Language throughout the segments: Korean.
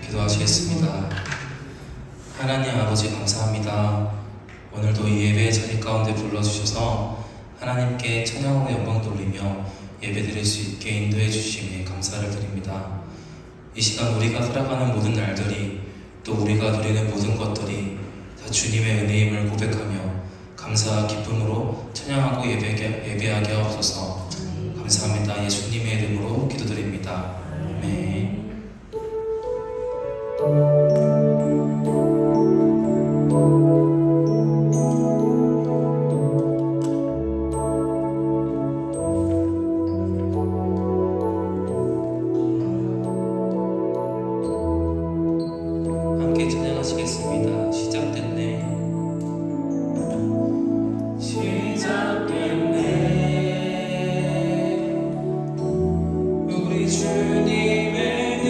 기도하시겠습니다. 하나님 아버지 감사합니다. 오늘도 이 예배의 자리 가운데 불러주셔서 하나님께 찬양하고 영광 돌리며 예배드릴 수 있게 인도해 주심에 감사를 드립니다. 이 시간 우리가 살아가는 모든 날들이 또 우리가 누리는 모든 것들이 다 주님의 은혜임을 고백하며 감사와 기쁨으로 찬양하고 예배하게 하옵소서. 감사합니다. 예수님의 이름으로 기도드립니다. 아멘. 함께 찬양하시겠습니다. 시작됐네. 시작됐네. 우리 주님의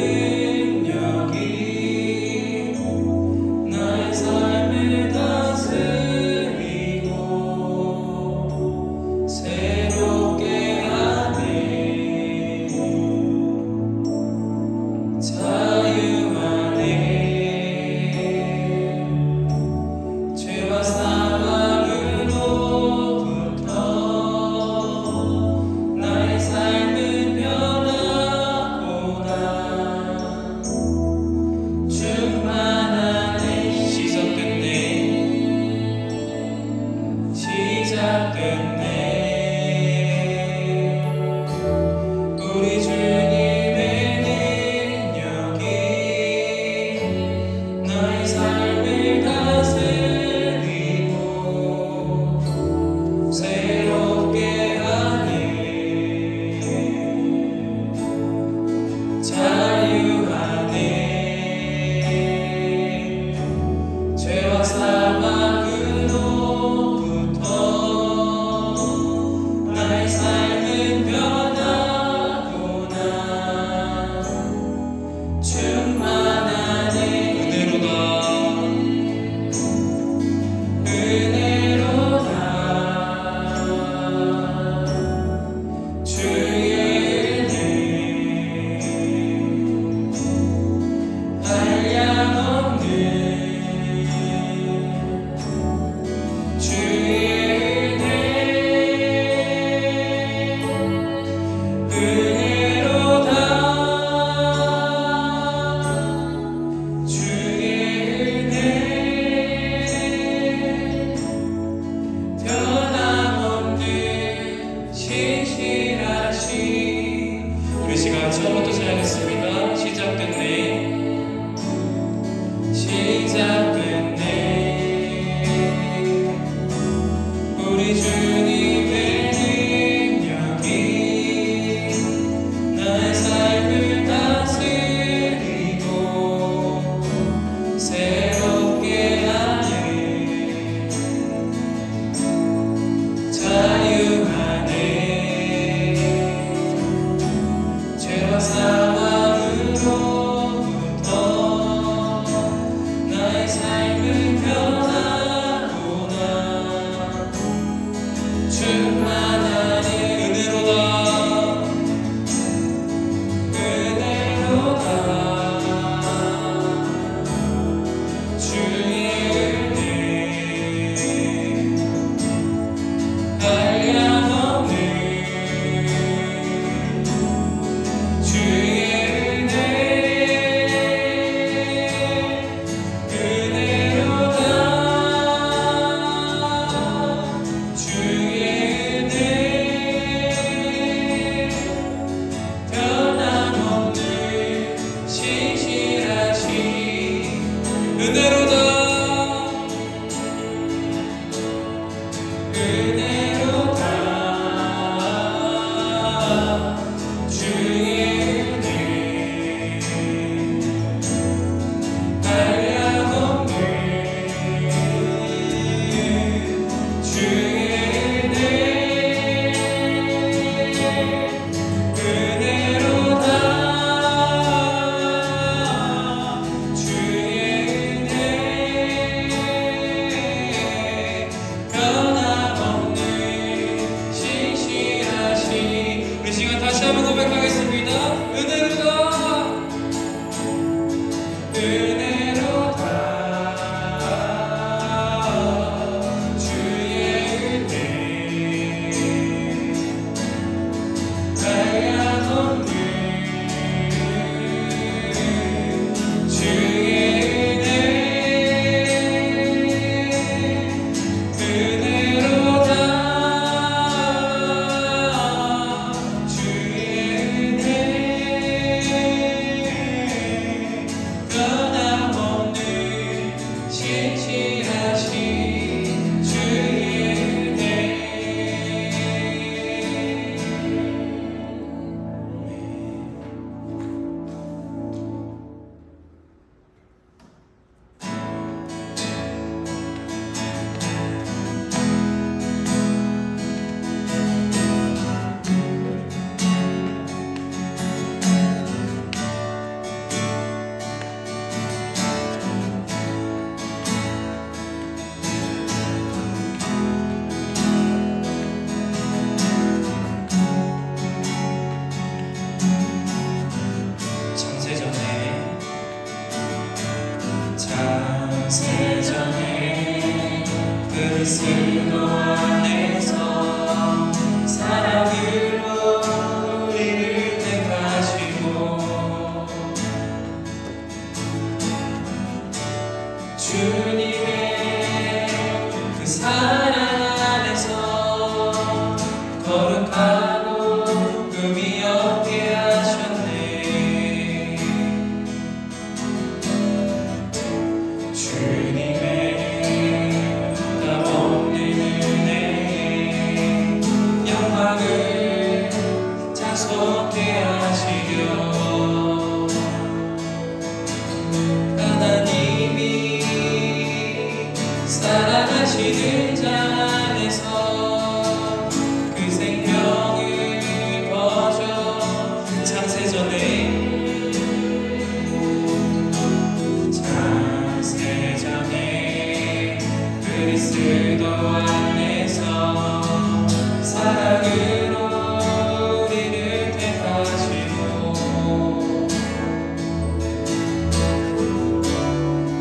은혜로다 주의 은혜 한없는 주의 은혜 은혜로다 주의 은혜 변함없는 신실하신 주의 은혜 창세전에 그리스도 안에서 사랑으로 우리를 택하시고 주님의 그 사랑 안에서 거룩하고 금이 없게 하셨네. 주님의 변함없는 은혜 영광을 자속해 하시려 하나님이 사랑하시는 자 안에서 그 생명을 거저 창세전에 그리스도 안에서 사랑으로 우리를 택하시고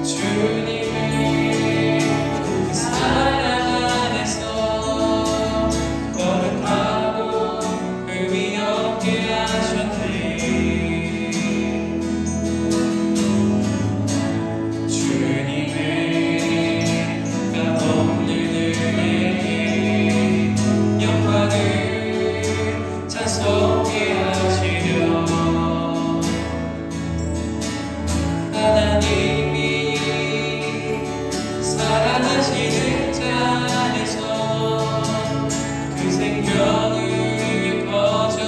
주님의 그 사랑 안에서 거룩하고 의미 없게 하셨네. 주님의 변함없는 은혜 영광을 자속해 하시려 하나님이 사랑하시는 자 안에서 그 생명을 거저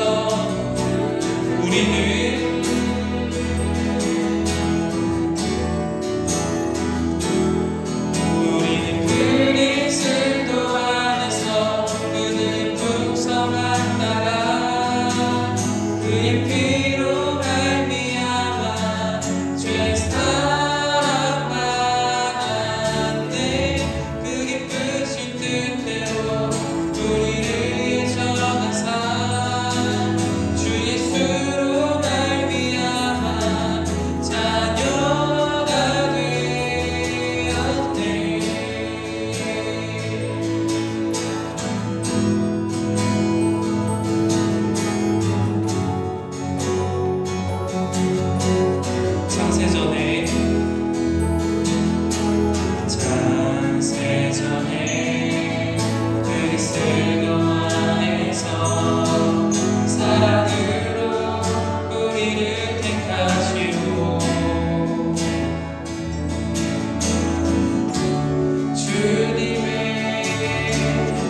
우리는 그리스도 안에서 그는 풍성한 나라 그의 피로 말미암아 죄 사랑받았네. 그 기쁘신 뜻대로 우리를 예정하사 주 예수로 말미암아 자녀가 되었네. 창세전에 그리스도 안에서 사랑으로 우리를 택하시고 주님의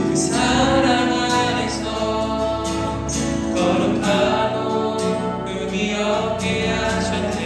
그 사랑 안에서 거룩하고 의미 없게 하셨네.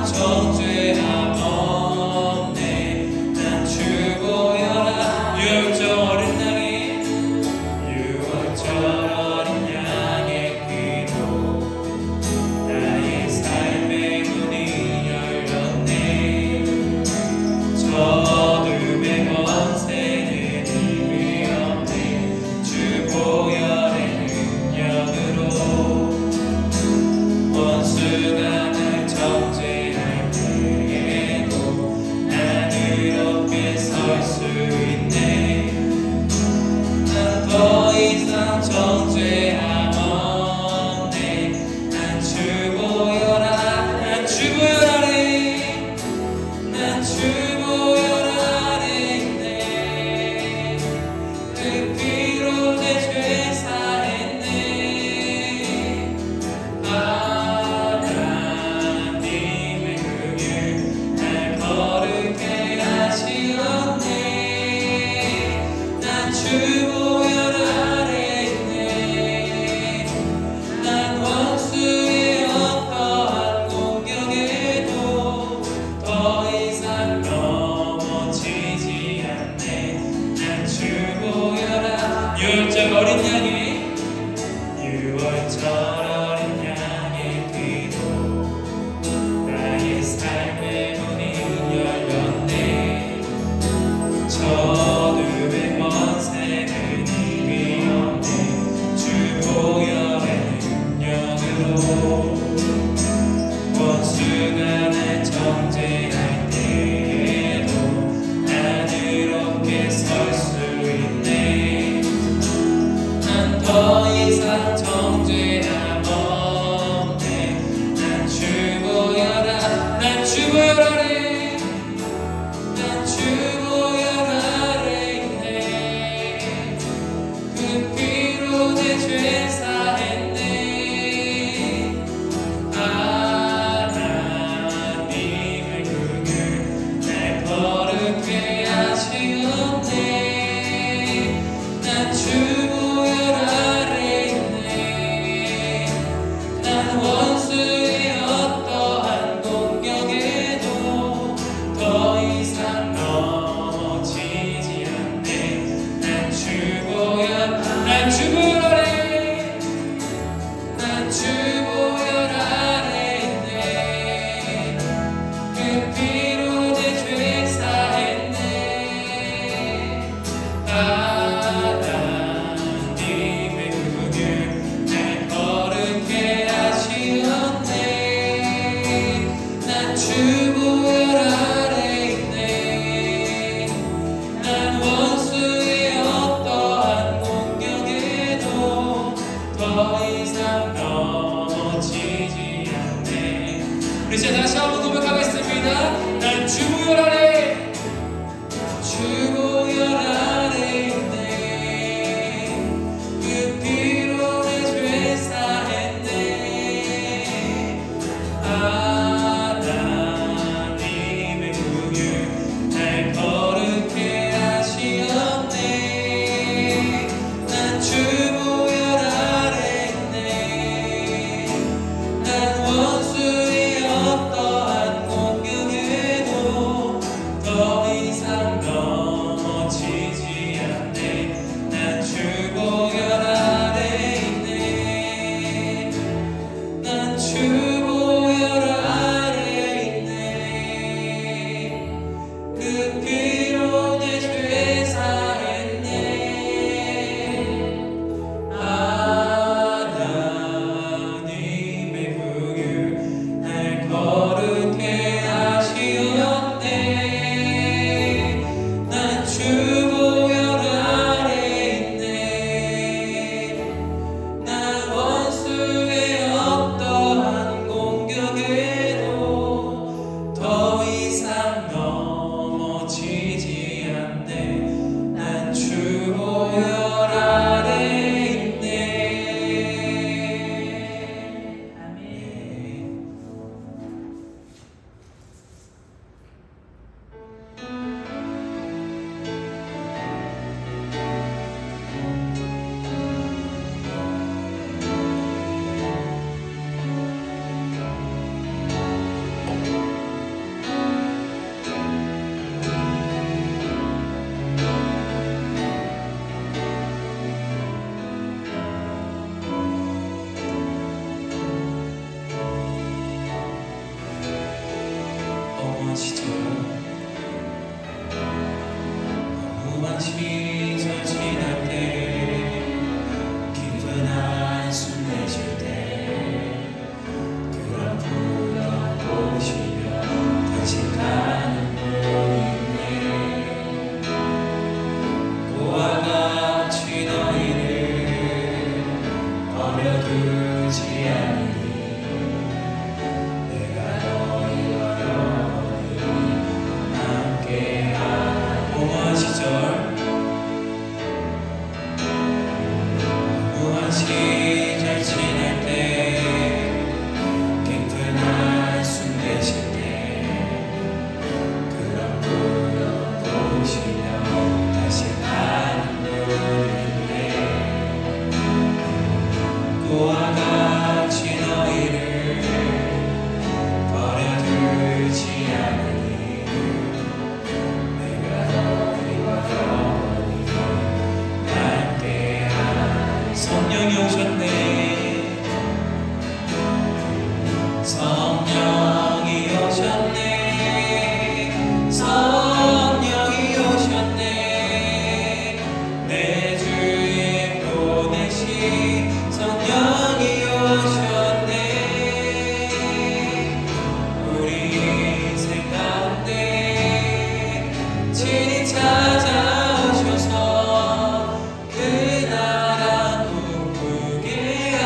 이상 정죄함 없네. 난 주보여라. 유월절 어린 양의 유월절 어린 양의 피로 나의 삶의 문이 열렸네. 저둠의 권세는 힘이 없네. 주보혈의 능력으로 원수가 날 정죄할 때에도 난 의롭게 설 수 있네. 난 더 이상 정죄함 없네. 난 주보혈아. 난 주보혈 아래 난 주보혈 아래 있네. 그 피로 내 죄 사했네. 하나님의 긍휼 날 거룩해 하시었네. 난 주보혈 아래 있네. 난 원수의 어떠한 공격에도 더 이상 넘어지지 않네. 난 주보혈아. 유월절 어린 양의 유월절 어린 양의 피로 나의 삶의 문이 열렸네. 저둠의 권세는 힘이 없네. 주보혈의 능력으로 원수가 날 정죄할 때에도 난 의롭게 설 수 있네. 난 더 이상 정죄함 없네. 난 주보혈아. 난 주보혈 아래 난 주보혈 아래 있네. 그 피로 내 죄 사했네. 하나님의 긍휼 날 거룩해 하시었네. 난 주보혈 아래 있네. 난 원수의 어떠한 공격에도 더 이상 넘어지지 않네. 난 주보혈. 난 주보혈 아래 난 주보혈 아래 있네. 그 피로 내 죄 사했네. 하나님의 긍휼 날 거룩해 하시었네. 난 주보혈 아래 있네. 난 원수의 어떠한 공격에도 더 이상 넘어지지 않네. 우리 이제 다시 한번 고백하겠습니다. 난 주보혈 아래 주보혈 아래 있네. 그 피로 내 죄 사했네. 하나님의 긍휼 날 거룩해 하시었네. 난 주보혈 아래 있네. 난 원수의 어떠한 공격에도 더 이상 넘어 시절 너무한 시절 지날 때 깊은 한숨 내쉴 때 그런 풍경 보시며 다시 가는 분이네. 그와 같이 너희를 버려두지 않으니 시절 지날 때 깊은 한숨 내쉴 때 그런 풍경 보시며 다시 가는 분인데 그와 같이 너희를 버려두지 않으니 내가 너희와 영원히 함께하리. 성령이 오셨네. 성령이 오셨네. 성령이 오셨네. 내 주에 보내신 성령이 오셨네. 우리 인생 가운데 친히 찾아오셔서 그 나라 꿈꾸게 하.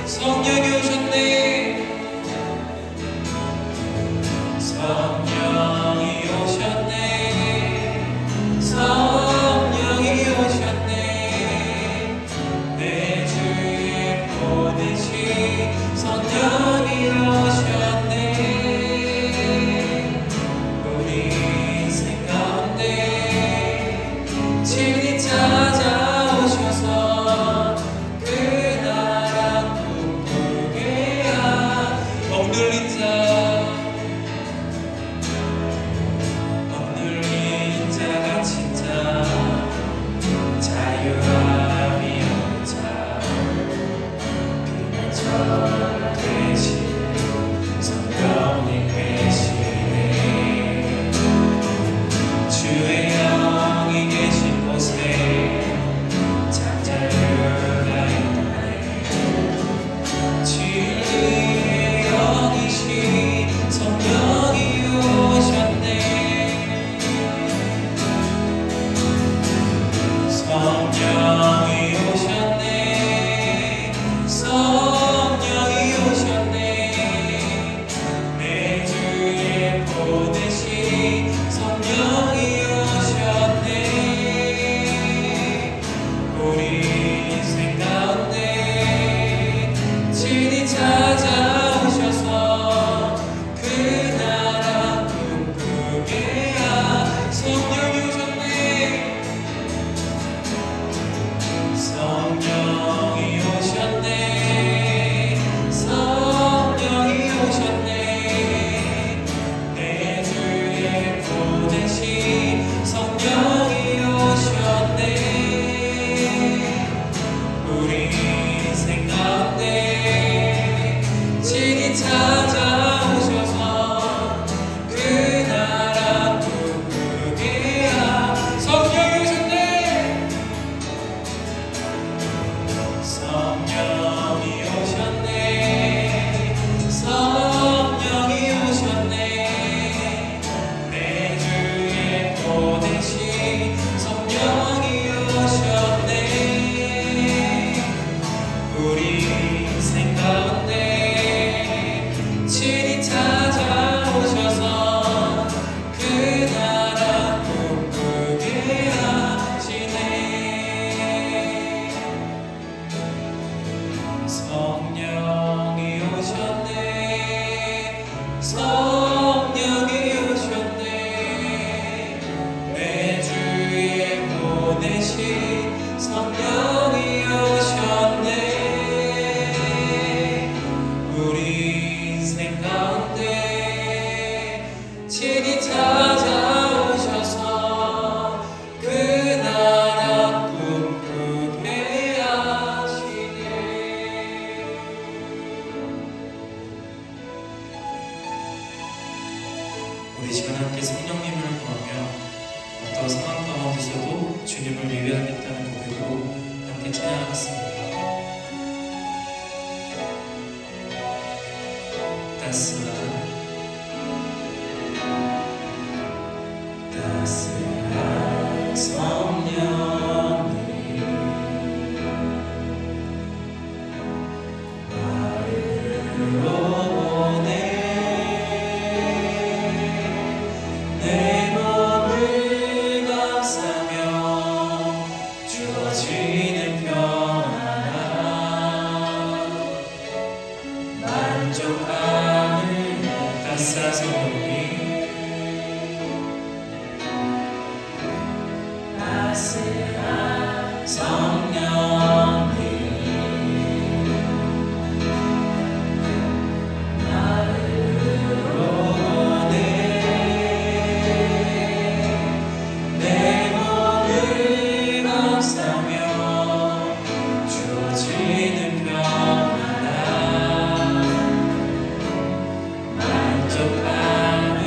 성령이 오셨네. 성령이 오셨네. 성령이 오셨네. 내 주에 보내신 성령이 오셨네. 우리 인생 가운데 친히 찾아오셔서 그 나라 꿈꾸게 하. 억눌린 자 자유함이 없는 자 그냥 저 되시는 성령님 계시네. 주의 영이 계신 곳에 잠자유가 있나네. 진리의 영이신 성령이 오셨네. 성령이 오셨네. 성령이 오셨네. 내 주에 보내신 성령이 오셨네. 우리 인생 가운데 친히 찾아오셔서 그 나라 꿈꾸게 하. 성령이 오셨네. 성령이 오셨네. 성령이 오셨네. 내 주에 보내신 성령이 오셨네. 우리 인생 가운데 친히 찾아오셔서 그 나라 꿈꾸게 하. 성령이 오셨네. 성령이 오셨네. 성령이 오셨네. 내 주에 보내신 성령이 오셨네. 우리 인생 가운데 친히 찾아오셔서 그 나라 꿈꾸게 하시네. 성령이 오셨네. 성령이 오셨네. 내 주에 보내신 성령이 오셨네. 우리 인생 가운데 친히 찾아오셔서 그 나라 꿈꾸게 하시네. 우리 시간 함께 성령님을 구하며 어떤 상황 가운데서도 주님을 예배하겠다는 고백으로 함께 찬양하겠습니다. 따스한 성령님 나를 오네 내 몸을 감싸며 주어지는 평안함 만족함을 따스한 성령님 따스한 성령님 나를 오네 내 몸을 감싸며 주어지는 평안함 만족함을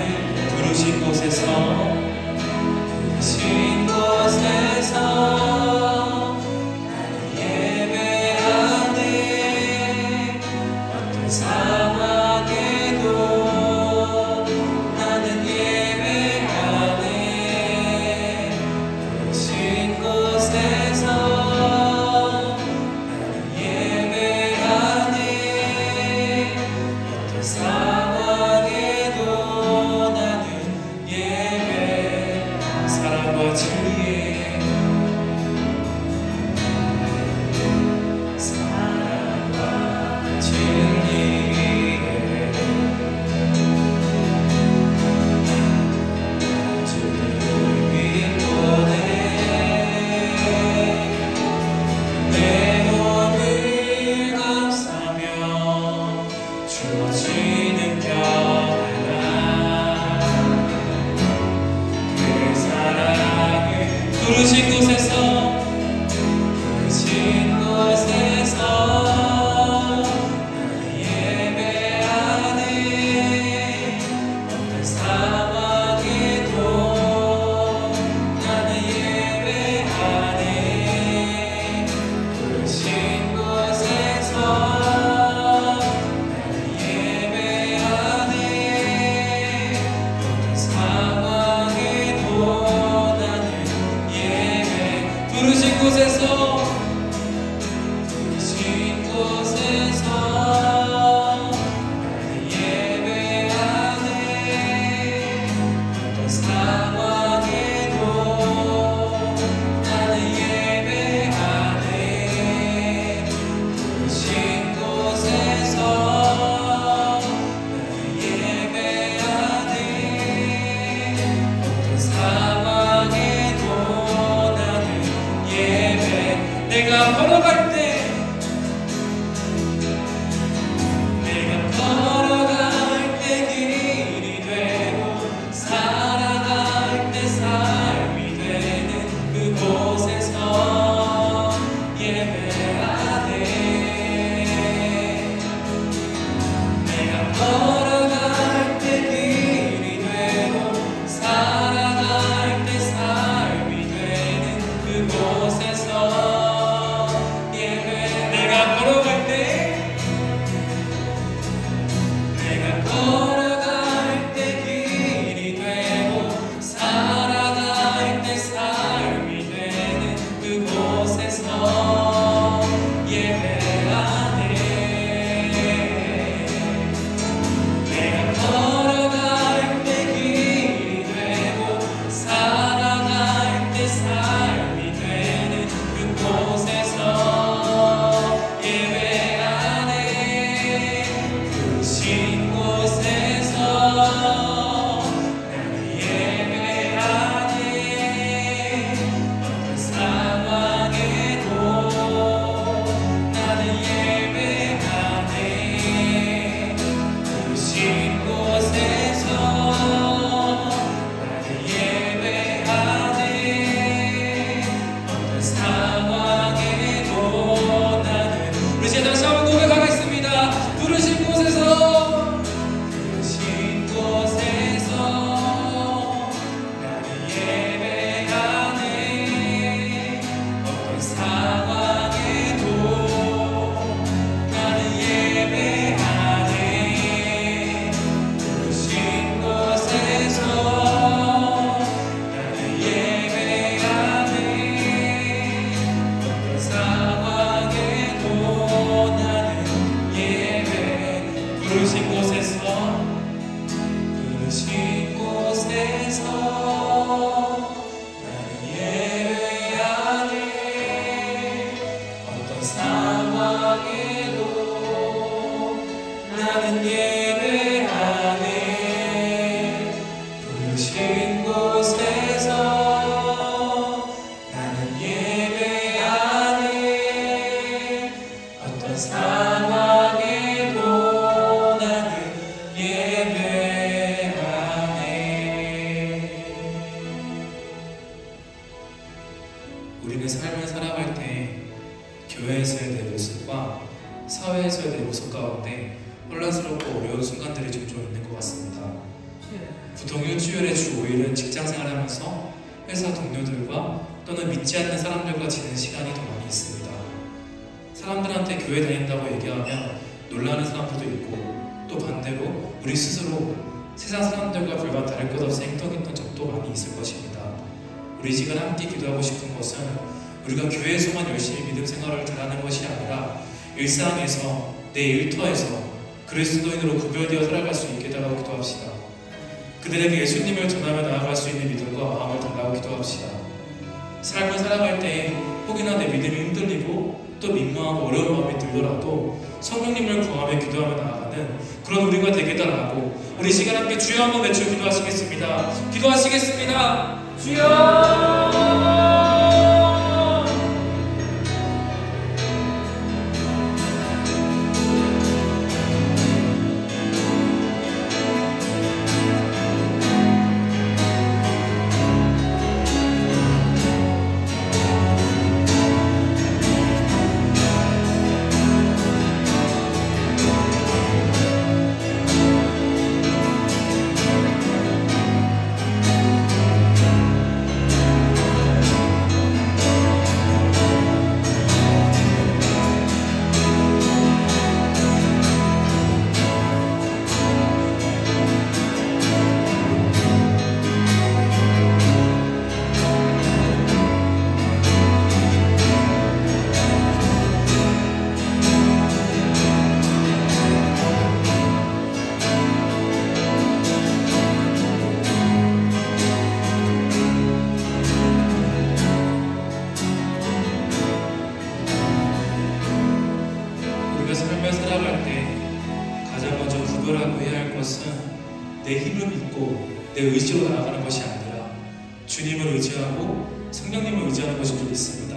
우리의 삶을 살아갈 때 교회에서의 내 모습과 사회에서의 내 모습 가운데 혼란스럽고 어려운 순간들이 종종 있는 것 같습니다. 보통 일주일에 주 5일은 직장생활을 하면서 회사 동료들과 또는 믿지 않는 사람들과 지내는 시간이 더 많이 있습니다. 사람들한테 교회 다닌다고 얘기하면 놀라는 사람들도 있고, 또 반대로 우리 스스로 세상 사람들과 별반 다를 것 없이 행동했던 적도 많이 있을 것입니다. 우리 지금 함께 기도하고 싶은 것은 우리가 교회에서만 열심히 믿음 생활을 잘하는 것이 아니라 일상에서, 내 일터에서 그리스도인으로 구별되어 살아갈 수 있게 달라고 기도합시다. 그들에게 예수님을 전하며 나아갈 수 있는 믿음과 마음을 달라고 기도합시다. 삶을 살아갈 때 혹이나 내 믿음이 흔들리고 또 민망하고 어려운 마음이 들더라도 성령님을 구하며 기도하며 나아가는 그런 우리가 되게 달라고 우리 시간 함께 주여 한번 외쳐 기도하시겠습니다. 기도하시겠습니다. 주여! 내 힘을 믿고 내 의지로 나아가는 것이 아니라 주님을 의지하고 성령님을 의지하는 것이 좀 있습니다.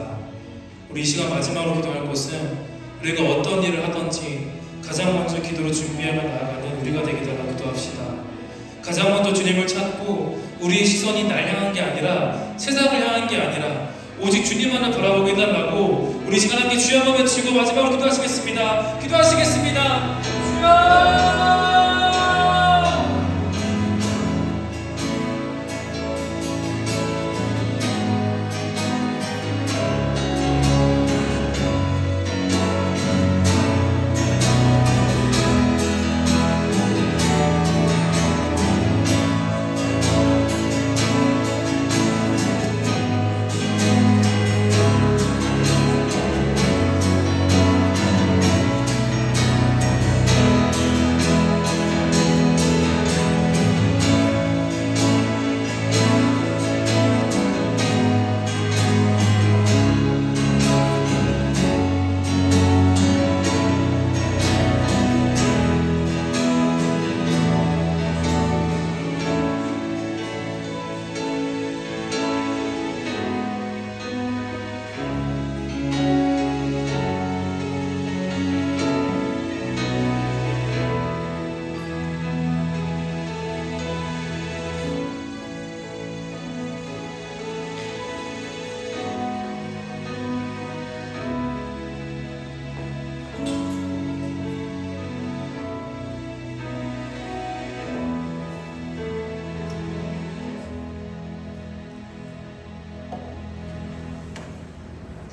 우리 이 시간 마지막으로 기도할 것은 우리가 어떤 일을 하든지 가장 먼저 기도로 준비하며 나아가는 우리가 되게 달라고 기도합시다. 가장 먼저 주님을 찾고 우리의 시선이 날 향한 게 아니라 세상을 향한 게 아니라 오직 주님만을 바라보게 해달라고 우리 시간 함께 주여 한번 외치고 마지막으로 기도하시겠습니다. 기도하시겠습니다. 주여!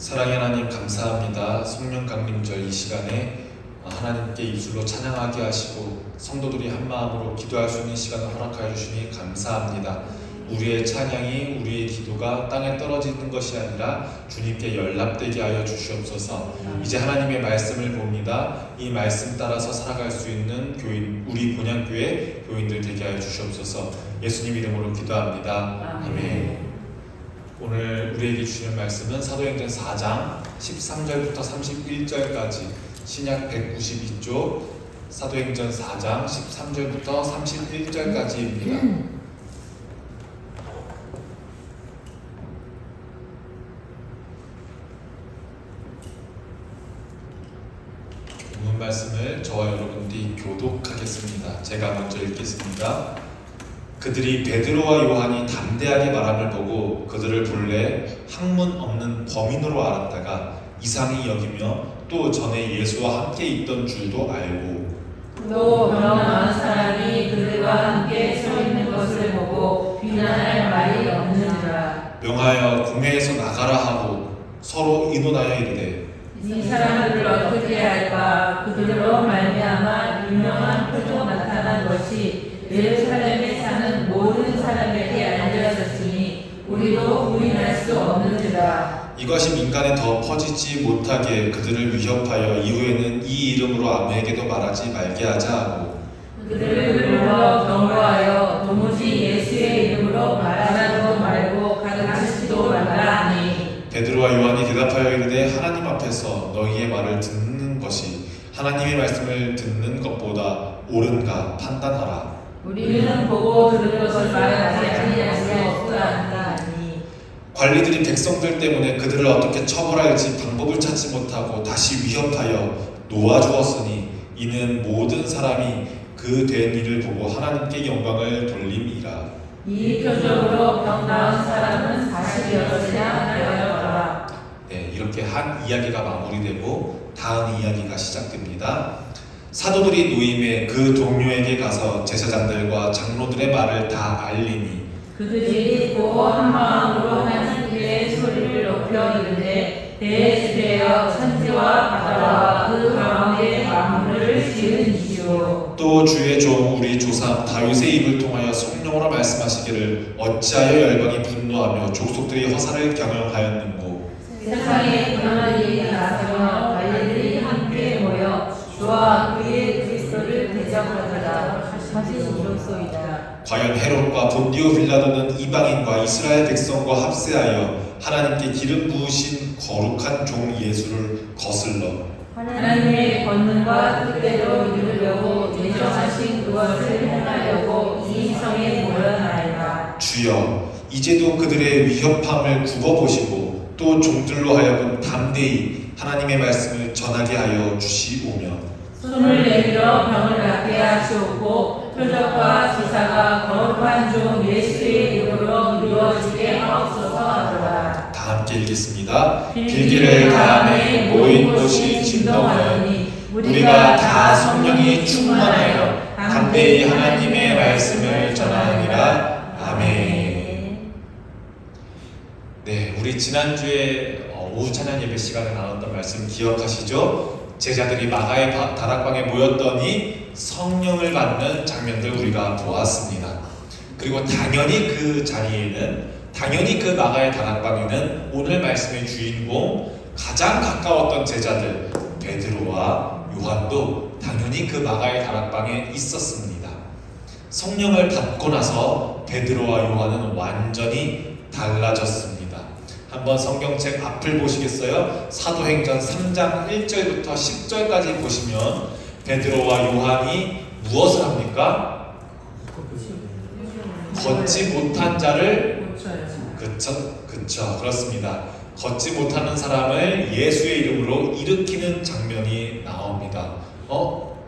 사랑의 하나님 감사합니다. 성령 강림절 이 시간에 하나님께 입술로 찬양하게 하시고 성도들이 한마음으로 기도할 수 있는 시간을 허락하여 주시니 감사합니다. 우리의 찬양이 우리의 기도가 땅에 떨어지는 것이 아니라 주님께 연락되게 하여 주시옵소서. 이제 하나님의 말씀을 봅니다. 이 말씀 따라서 살아갈 수 있는 교인, 우리 본향교회 교인들 되게 하여 주시옵소서. 예수님 이름으로 기도합니다. 아멘. 오늘 우리에게 주시는 말씀은 사도행전 4장 13절부터 31절까지 신약 192쪽 사도행전 4장 13절부터 31절까지입니다. 말씀을 저와 여러분들이 교독하겠습니다. 제가 먼저 읽겠습니다. 그들이 베드로와 요한이 담대하게 말함을 보고 그들을 본래 학문 없는 범인으로 알았다가 이상히 여기며 또 전에 예수와 함께 있던 줄도 알고 또 병 나은 사람이 그들과 함께 서 있는 것을 보고 비난할 말이 없는지라. 명하여 궁회에서 나가라 하고 서로 의논하여 이르되 이 사람들을 어떻게 할까? 그들로 말미암아 유명한 표적 나타난 것이 예루살렘에 사는 모든 사람에게 알려졌으니 우리도 부인할 수 없는지라. 이것이 민간에 더 퍼지지 못하게 그들을 위협하여 이후에는 이 이름으로 아무에게도 말하지 말게 하자 하고 그들을 불러 경고하여 도무지 예수의 이름으로 말하지도 말고 가르치지도 말라 하니 베드로와 요한이 대답하여 이르되 하나님 앞에서 너희의 말을 듣는 것이 하나님의 말씀을 듣는 것보다 옳은가 판단하라. 우리는 보고 들은 것을 말하지 아니할 수 없다 하니 관리들이 백성들 때문에 그들을 어떻게 처벌할지 방법을 찾지 못하고 다시 위협하여 놓아주었으니 이는 모든 사람이 그 된 일을 보고 하나님께 영광을 돌림이라. 이 표적으로 병 나은 사람은 다시 여럿이나 되었더라. 네, 이렇게 한 이야기가 마무리되고 다음 이야기가 시작됩니다. 사도들이 노임에 그 동료에게 가서 제사장들과 장로들의 말을 다 알리니 그들이 또 한 마음으로 하나님께 소리를 높여 이르되 대지되어 천지와 바다와 그 가운데 만물을 지은 이시오. 또 주의 종 우리 조상 다윗의 입을 통하여 성령으로 말씀하시기를 어찌하여 열방이 분노하며 족속들이 허사를 경영하였는고 세상에 그런 일이 나서며 관리들이 함께 모여 주와 그의 그리스도를 대적하더라 하시니로소이다. 과연 헤롯과 본디오 빌라도는 이방인과 이스라엘 백성과 합세하여 하나님께 기름 부으신 거룩한 종 예수를 거슬러 하나님의 권능과 뜻대로 이루려고 예정하신 그것을 행하려고 이 성에 모여나이다. 주여 이제도 그들의 위협함을 굽어보시고 또 종들로 하여금 담대히 하나님의 말씀을 전하게 하여 주시오며 손을 내밀어 병을 낫게 하시옵고 표적과 기사가 거룩한 종 예수의 이름으로 이루어지게 하옵소서 하더라. 다 함께 읽겠습니다. 빌기를 다함에 모인 곳이 진동하더니 우리가 다 성령이 충만하여 담대히 하나님의 말씀을 전하니라. 아멘. 네, 우리 지난주에 오후 찬양 예배 시간에 나눴던 말씀 기억하시죠? 제자들이 마가의 다락방에 모였더니 성령을 받는 장면들 우리가 보았습니다. 그리고 당연히 그 자리에는 당연히 그 마가의 다락방에는 오늘 말씀의 주인공 가장 가까웠던 제자들 베드로와 요한도 당연히 그 마가의 다락방에 있었습니다. 성령을 받고 나서 베드로와 요한은 완전히 달라졌습니다. 한번 성경책 앞을 보시겠어요? 사도행전 3장 1절부터 10절까지 보시면 베드로와 요한이 무엇을 합니까? 걷지 못한 자를 그쵸 그렇습니다. 걷지 못하는 사람을 예수의 이름으로 일으키는 장면이 나옵니다.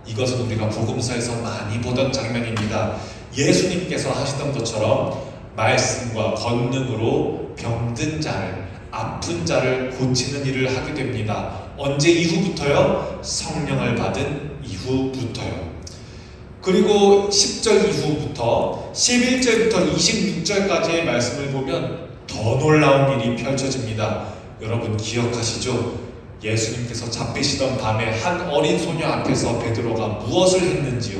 이것은 우리가 복음서에서 많이 보던 장면입니다. 예수님께서 하시던 것처럼 말씀과 권능으로 병든 자를 아픈 자를 고치는 일을 하게 됩니다. 언제 이후부터요? 성령을 받은 이후부터요. 그리고 10절 이후부터 11절부터 26절까지의 말씀을 보면 더 놀라운 일이 펼쳐집니다. 여러분 기억하시죠? 예수님께서 잡히시던 밤에 한 어린 소녀 앞에서 베드로가 무엇을 했는지요?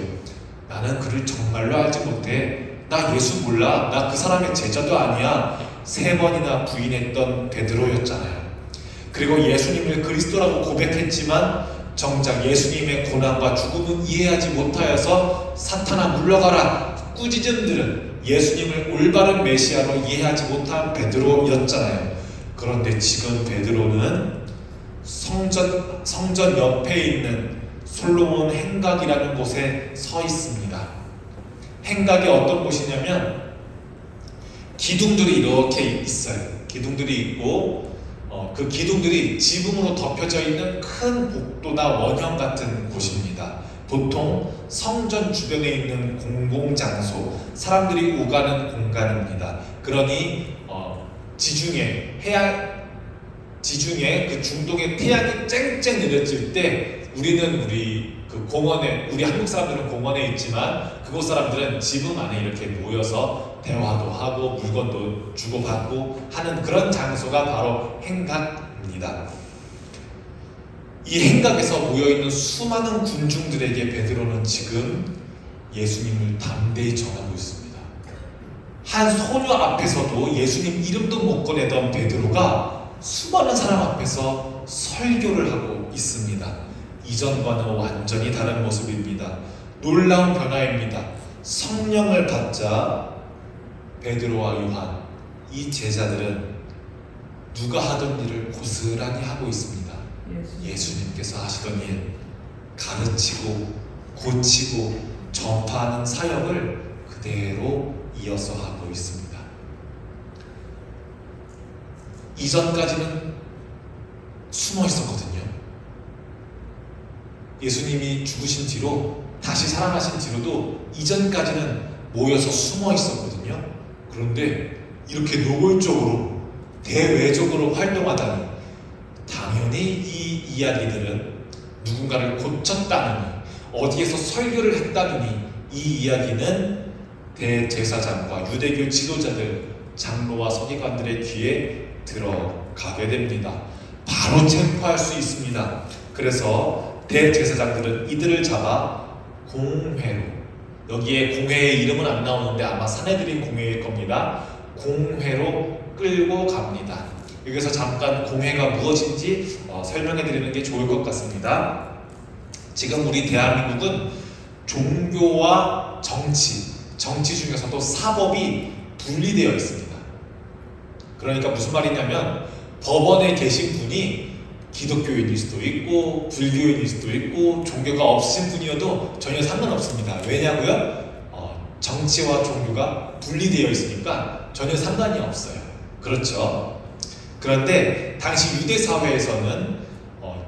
나는 그를 정말로 알지 못해. 나 예수 몰라. 나 그 사람의 제자도 아니야. 3번이나 부인했던 베드로였잖아요. 그리고 예수님을 그리스도라고 고백했지만 정작 예수님의 고난과 죽음은 이해하지 못하여서 사탄아 물러가라. 꾸짖음들은 예수님을 올바른 메시아로 이해하지 못한 베드로였잖아요. 그런데 지금 베드로는 성전 옆에 있는 솔로몬 행각이라는 곳에 서 있습니다. 행각이 어떤 곳이냐면 기둥들이 이렇게 있어요. 기둥들이 있고 그 기둥들이 지붕으로 덮여져 있는 큰 복도나 원형 같은 곳입니다. 보통 성전 주변에 있는 공공장소, 사람들이 오가는 공간입니다. 그러니 지중해 그 중동의 태양이 쨍쨍 내려질 때 우리는 우리 한국 사람들은 공원에 있지만 그곳 사람들은 지붕 안에 이렇게 모여서 대화도 하고 물건도 주고받고 하는 그런 장소가 바로 행각입니다. 이 행각에서 모여있는 수많은 군중들에게 베드로는 지금 예수님을 담대히 전하고 있습니다. 한 소녀 앞에서도 예수님 이름도 못 꺼내던 베드로가 수많은 사람 앞에서 설교를 하고 있습니다. 이전과는 완전히 다른 모습입니다. 놀라운 변화입니다. 성령을 받자 베드로와 요한, 이 제자들은 누가 하던 일을 고스란히 하고 있습니다. 예수님께서 하시던 일, 가르치고 고치고 전파하는 사역을 그대로 이어서 하고 있습니다. 이전까지는 숨어 있었거든요. 예수님이 죽으신 뒤로, 다시 살아나신 뒤로도 이전까지는 모여서 숨어 있었거든요. 그런데 이렇게 노골적으로 대외적으로 활동하다니, 당연히 이 이야기들은 누군가를 고쳤다느니, 어디에서 설교를 했다느니, 이 이야기는 대제사장과 유대교 지도자들, 장로와 서기관들의 귀에 들어가게 됩니다. 바로 체포할 수 있습니다. 그래서 대제사장들은 이들을 잡아 공회로, 여기에 공회의 이름은 안 나오는데 아마 사내들인 공회일 겁니다. 공회로 끌고 갑니다. 여기서 잠깐 공회가 무엇인지 설명해 드리는 게 좋을 것 같습니다. 지금 우리 대한민국은 종교와 정치 중에서도 사법이 분리되어 있습니다. 그러니까 무슨 말이냐면, 법원에 계신 분이 기독교인일 수도 있고 불교인일 수도 있고 종교가 없으신 분이어도 전혀 상관없습니다. 왜냐고요? 정치와 종교가 분리되어 있으니까 전혀 상관이 없어요. 그렇죠? 그런데 당시 유대 사회에서는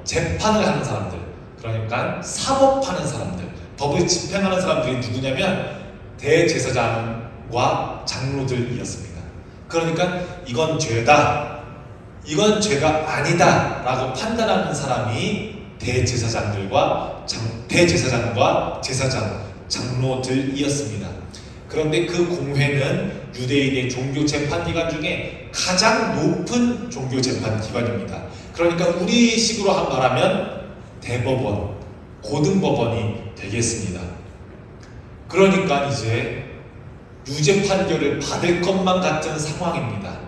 재판을 하는 사람들, 그러니까 사법하는 사람들, 법을 집행하는 사람들이 누구냐면 대제사장과 장로들이었습니다. 그러니까 이건 죄다, 이건 죄가 아니다 라고 판단하는 사람이 대제사장과 제사장, 장로들이었습니다. 그런데 그 공회는 유대인의 종교 재판기관 중에 가장 높은 종교 재판기관입니다. 그러니까 우리식으로 말하면 대법원, 고등법원이 되겠습니다. 그러니까 이제 유죄 판결을 받을 것만 같은 상황입니다.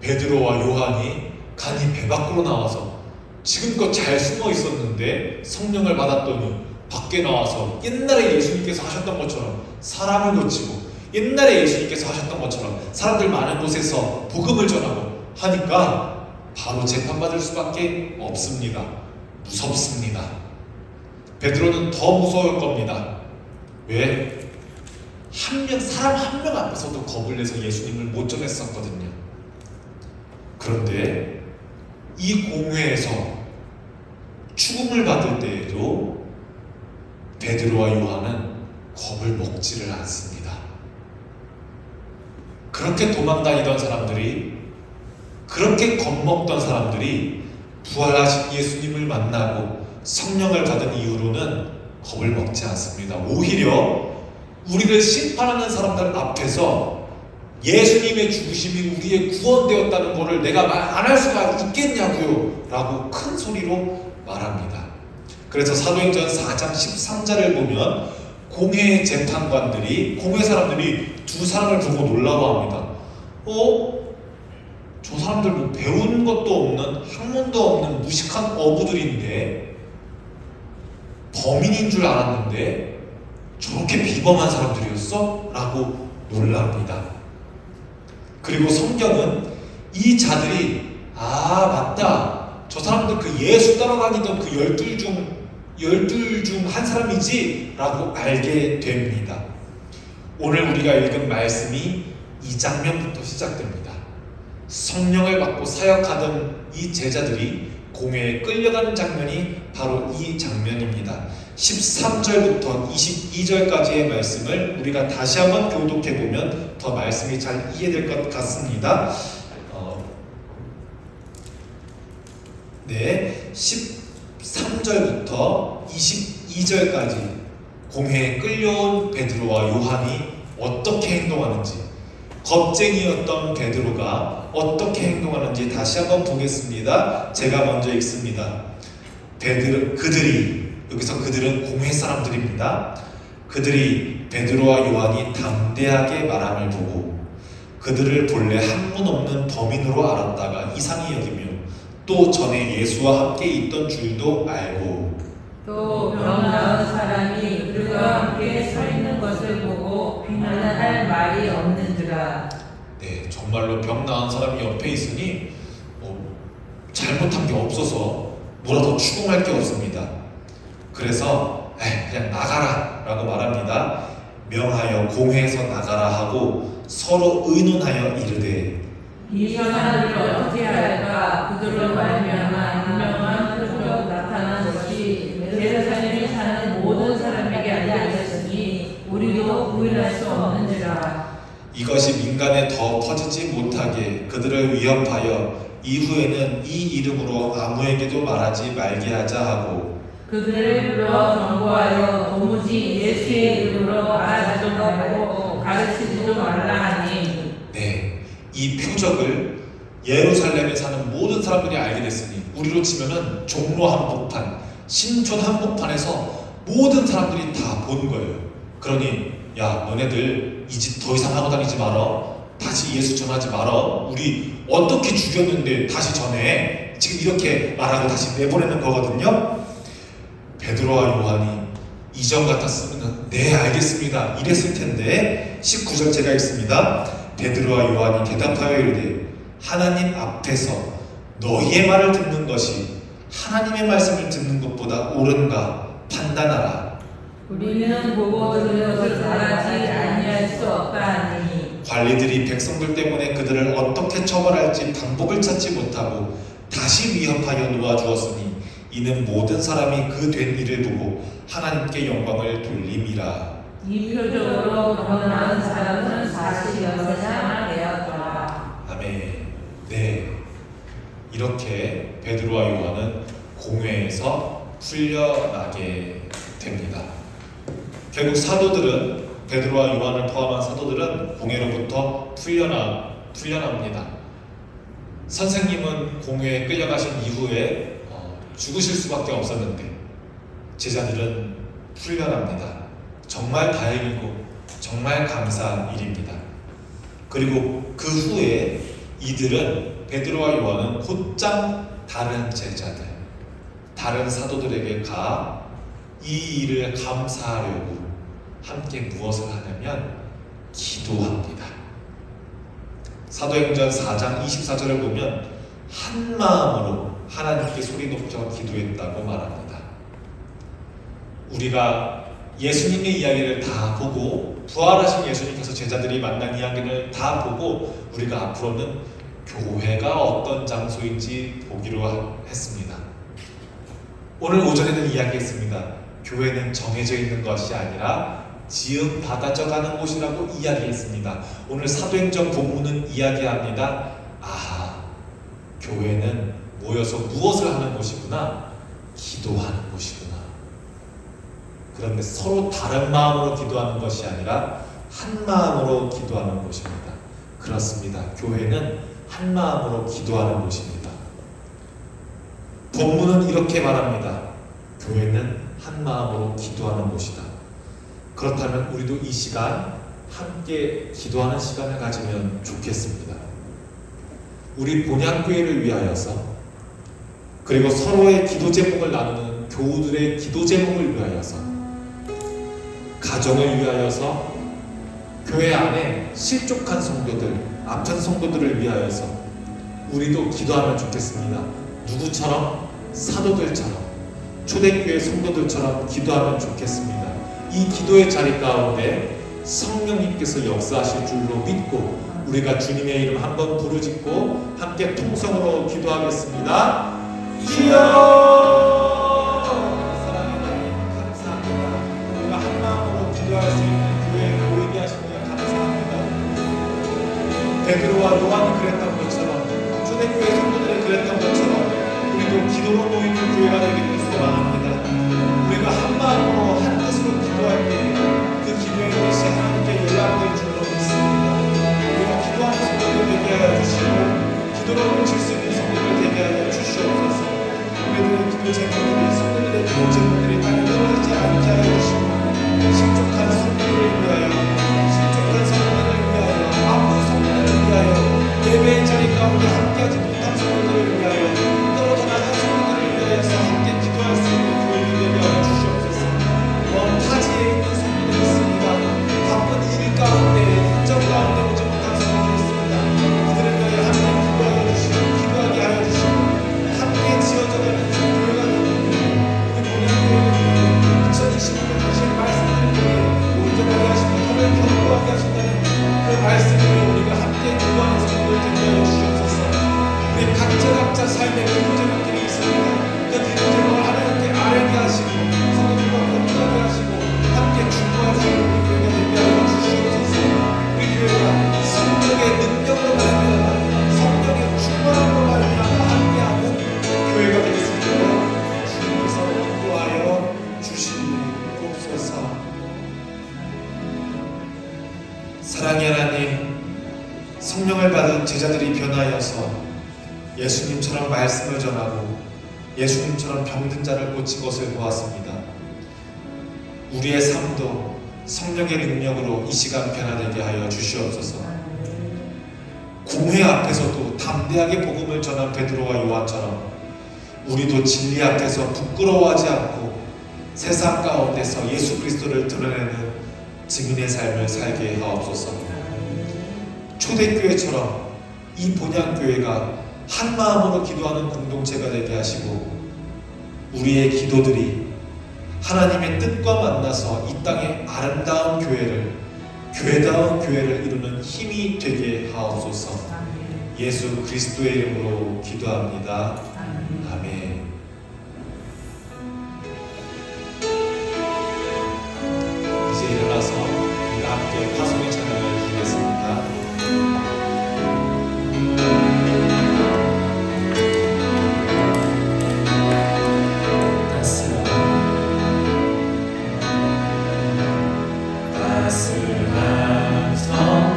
베드로와 요한이 간이 배 밖으로 나와서 지금껏 잘 숨어 있었는데 성령을 받았더니 밖에 나와서 옛날에 예수님께서 하셨던 것처럼 사람을 고치고, 옛날에 예수님께서 하셨던 것처럼 사람들 많은 곳에서 복음을 전하고 하니까 바로 재판받을 수밖에 없습니다. 무섭습니다. 베드로는 더 무서울 겁니다. 왜? 사람 한 명 앞에서도 겁을 내서 예수님을 못 전했었거든요. 그런데 이 공회에서 죽음을 받을 때에도 베드로와 요한은 겁을 먹지를 않습니다. 그렇게 도망다니던 사람들이, 그렇게 겁먹던 사람들이 부활하신 예수님을 만나고 성령을 받은 이후로는 겁을 먹지 않습니다. 오히려 우리를 심판하는 사람들 앞에서 예수님의 죽으심이 우리의 구원되었다는 것을 내가 말 안 할 수가 있겠냐고요 라고 큰 소리로 말합니다. 그래서 사도행전 4장 13절을 보면 공회 재판관들이, 공회 사람들이 두 사람을 보고 놀라워합니다. 저 사람들 뭐 배운 것도 없는, 학문도 없는 무식한 어부들인데, 범인인 줄 알았는데 저렇게 비범한 사람들이었어? 라고 놀랍니다. 그리고 성경은 이 자들이 맞다, 저 사람들 그 예수 따라다니던 그 12 중 한 사람이지 라고 알게 됩니다. 오늘 우리가 읽은 말씀이 이 장면부터 시작됩니다. 성령을 받고 사역하던 이 제자들이 공회에 끌려가는 장면이 바로 이 장면입니다. 13절부터 22절까지의 말씀을 우리가 다시 한번 교독해보면 더 말씀이 잘 이해될 것 같습니다. 13절부터 22절까지 공회에 끌려온 베드로와 요한이 어떻게 행동하는지, 겁쟁이였던 베드로가 어떻게 행동하는지 다시 한번 보겠습니다. 제가 먼저 읽습니다. 여기서 그들은 공회 사람들입니다. 그들이 베드로와 요한이 담대하게 말함을 보고 그들을 본래 학문 없는 범인으로 알았다가 이상히 여기며 또 전에 예수와 함께 있던 줄도 알고 또 병 나은 사람이 그들과 함께 서 있는 것을 보고 비난할 말이 없는지라. 네, 정말로 병 나은 사람이 옆에 있으니 잘못한 게 없어서 뭐라도 추궁할 게 없습니다. 그래서 그냥 나가라 라고 말합니다. 명하여 공회에서 나가라 하고 서로 의논하여 이르되 이 사람들을 어떻게 할까? 그들로 말미암아 유명한 표적으로 나타난 것이 예루살렘에 사는 모든 사람에게 알려졌으니 우리도 부인할 수 없는지라. 이것이 민간에 더 퍼지지 못하게 그들을 위협하여 이후에는 이 이름으로 아무에게도 말하지 말게 하자 하고 그들을 불러 경고하여 도무지 예수의 이름으로 말하지도 말고 가르치지도 말라 하니. 네, 이 표적을 예루살렘에 사는 모든 사람들이 알게 됐으니 우리로 치면은 종로 한복판, 신촌 한복판에서 모든 사람들이 다 본 거예요. 그러니 야, 너네들 이 집 더 이상 하고 다니지 말어. 다시 예수 전하지 말어. 우리 어떻게 죽였는데 다시 전해. 지금 이렇게 말하고 다시 내보내는 거거든요. 베드로와 요한이 이전 같았으면 네 알겠습니다 이랬을 텐데 19절 제가 읽습니다. 베드로와 요한이 대답하여 이르되 하나님 앞에서 너희의 말을 듣는 것이 하나님의 말씀을 듣는 것보다 옳은가 판단하라. 우리는 보고 들은 것을 말하지 아니할 수 없다 하니. 관리들이 백성들 때문에 그들을 어떻게 처벌할지 방법을 찾지 못하고 다시 위협하여 놓아주었으니 이는 모든 사람이 그 된 일을 보고 하나님께 영광을 돌림이라. 이 표적으로 병 나은 사람은 46세나 되었더라. 아멘. 네, 이렇게 베드로와 요한은 공회에서 풀려나게 됩니다. 결국 사도들은, 베드로와 요한을 포함한 사도들은 공회로부터 풀려납니다. 선생님은 공회에 끌려가신 이후에 죽으실 수밖에 없었는데 제자들은 풀려납니다. 정말 다행이고 정말 감사한 일입니다. 그리고 그 후에 이들은, 베드로와 요한은 곧장 다른 제자들, 다른 사도들에게 가 이 일을 감사하려고 함께 무엇을 하냐면 기도합니다. 사도행전 4장 24절을 보면 한 마음으로 하나님께 소리 높여 기도했다고 말합니다. 우리가 예수님의 이야기를 다 보고 부활하신 예수님께서 제자들이 만난 이야기를 다 보고 우리가 앞으로는 교회가 어떤 장소인지 보기로 했습니다. 오늘 오전에는 이야기했습니다. 교회는 정해져 있는 것이 아니라 지음 받아져 가는 곳이라고 이야기했습니다. 오늘 사도행전 본문은 이야기합니다. 교회는 모여서 무엇을 하는 곳이구나? 기도하는 곳이구나. 그런데 서로 다른 마음으로 기도하는 것이 아니라 한 마음으로 기도하는 곳입니다. 그렇습니다. 교회는 한 마음으로 기도하는 곳입니다. 본문은 이렇게 말합니다. 교회는 한 마음으로 기도하는 곳이다. 그렇다면 우리도 이 시간 함께 기도하는 시간을 가지면 좋겠습니다. 우리 본향교회를 위하여서, 그리고 서로의 기도 제목을 나누는 교우들의 기도 제목을 위하여서, 가정을 위하여서, 교회 안에 실족한 성도들, 아픈 성도들을 위하여서 우리도 기도하면 좋겠습니다. 누구처럼? 사도들처럼, 초대교회 성도들처럼 기도하면 좋겠습니다. 이 기도의 자리 가운데 성령님께서 역사하실 줄로 믿고 우리가 주님의 이름 한번 부르짖고 함께 통성으로 기도하겠습니다. 우리가 한 마음으로 기도할 수 있는 교회에 모이게 하신 것 감사합니다. 베드로와 요한이 그랬던 것처럼, 초대교회 성도들이 그랬던 것처럼 우리도 기도로 모이는 교회가 되기를 소망합니다. 우리가 한 마음으로 한 뜻으로 기도할 때 그 기도의 뜻이 하나님께 연락될 줄로 믿습니다. 우리가 기도하는 성도들 되게 하여 주시고 기도로 뭉칠 수 있는 성도들 되게 하여 주시옵소서. 우리들의 기도 제목들이, 성도들의 기도 제목들이 땅에 떨어지지 않게 하여 주시고 신족한 성도들을 위하여, 신족한 성도들을 위하여, 아픈 성도들을 위하여, 예배의 자리 가운데 함께하지 못한 성도들을 위하여, 떨어져 나간 성도들을 위하여서 함께 기도할 수 있는 교회를 되게 하여 주시옵소서. 먼 타지에 있는 성도들이 있습니다. 바쁜 일 가운데, 일정 가운데 오지 못한 성도들이 있습니다. 그들을 위하여 함께 기도하여 주시고, 기도하게 하여 주시고, 함께 지어져가는 교회가 되는 우리 본향교회는 2020년 다시 말씀드린 교회, 온전하게 하시고 더를 견고하게 하신다는 그 말씀을 우리가 함께 기도하는 성도들 되게 하여 주시옵소서. 우리 각자 삶의 기도 제목들이 있습니다. 그 기도 제목을 하나님께 아뢰게 하시고 성도들과 공유하게 하시고 함께 중보하시고 우리 교회가 되게 하여 주시옵소서. 우리 교회가 성령의 능력으로 말미암아, 성령의 충만함으로 말미암아 함께하는 교회가 될 수 있도록 주님께서 인도하여 주시옵소서. 사랑의 하나님, 성령을 받은 제자들이 변하여서 예수님처럼 말씀을 전하고 예수님처럼 병든 자를 고친 것을 보았습니다. 우리의 삶도 성령의 능력으로 이 시간 변화되게 하여 주시옵소서. 공회 앞에서도 담대하게 복음을 전한 베드로와 요한처럼 우리도 진리 앞에서 부끄러워하지 않고 세상 가운데서 예수 그리스도를 드러내는 증인의 삶을 살게 하옵소서. 초대교회처럼 이 본향교회가 한 마음으로 기도하는 공동체가 되게 하시고 우리의 기도들이 하나님의 뜻과 만나서 이 땅의 아름다운 교회를, 교회다운 교회를 이루는 힘이 되게 하옵소서. 예수 그리스도의 이름으로 기도합니다. 아멘. 이제 일어나서 우리가 함께 파송의 찬양을 부르겠습니다. 따스한 성령님,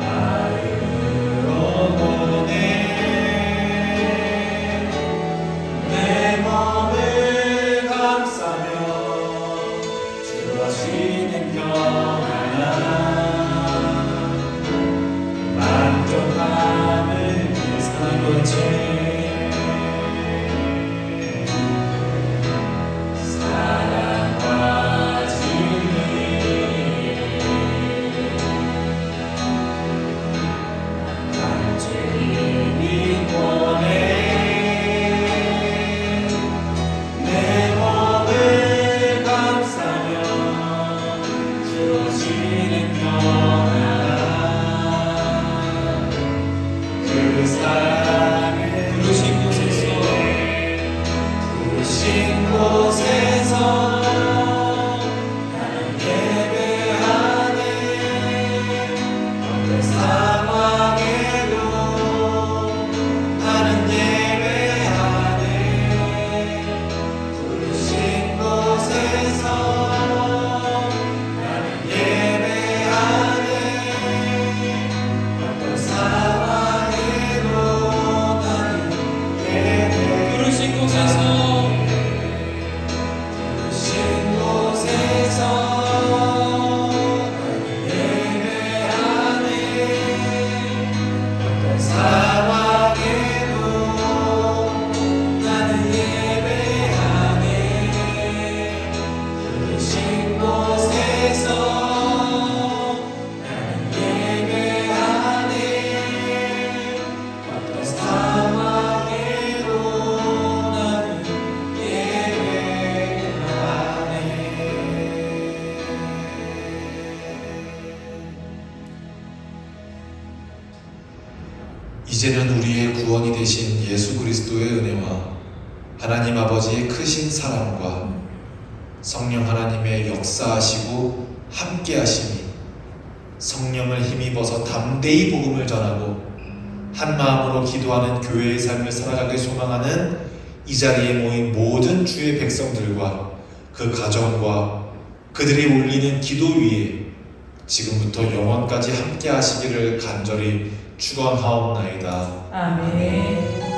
마음 이제는 우리의 구원이 되신 예수 그리스도의 은혜와 하나님 아버지의 크신 사랑과 성령 하나님의 역사하시고 함께하심이 성령을 힘입어서 담대히 복음을 전하고 한 마음으로 기도하는 교회의 삶을 살아가길 소망하는 이 자리에 모인 모든 주의 백성들과 그 가정과 그들이 올리는 기도 위에 지금부터 영원까지 함께 하시기를 간절히 축원하옵나이다. 아멘.